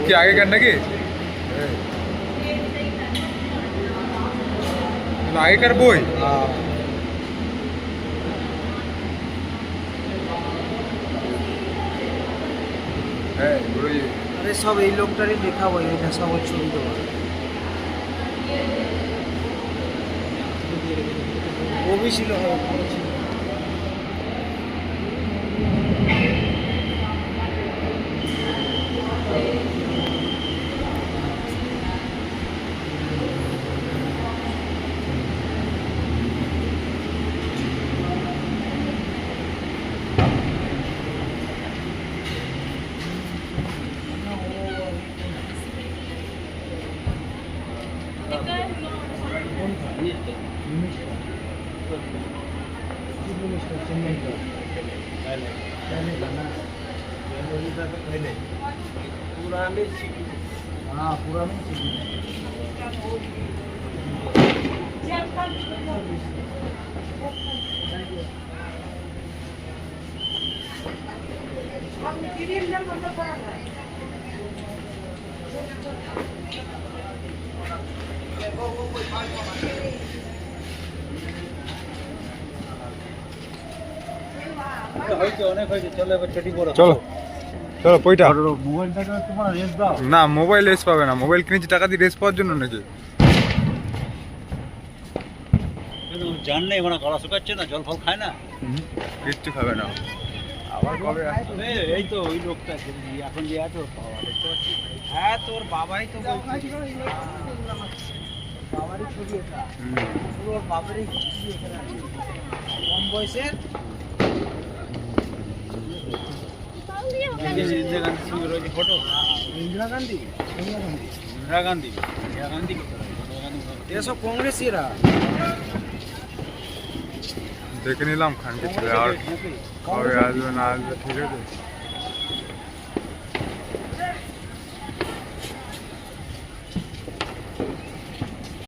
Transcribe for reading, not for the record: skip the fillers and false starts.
কি আগেকার নাকি আগেকার বই? আরে সব এই লোকটারই লেখা বই, এটা সব ওর ছবি দেওয়া। কবি ছিল, पुराने सिटी। हाँ पुराने सिटी। চলো চলো পয়টা। মোবাইলটাকে তোমার রেস দাও না, মোবাইল রেস পাবে না। মোবাইল কিনেছি টাকা দিয়ে, রেস পাওয়ার জন্য নাকি? জান নেই মানে গলা শুকাচ্ছে না, জল ফল খায় না, কিচ্ছু খাবে না। আবার কবে আসবে? এই তো ওই লোকটা এখন যে আছে ওর বাবা, দেখতে পাচ্ছি। হ্যাঁ তোর বাবাই তো বাবারই ছবি এটা, ওর বাবারই ছবি এখানে আছে, কম বয়সের। ফটো ইন্দিরা গান্ধী, ইন্দিরা গান্ধী, ইন্দিরা গান্ধী এসব কংগ্রেসীরা। দেখে নিলাম খানকে ছেলে, আর কবে আসবে না আসবে ঠিক আছে।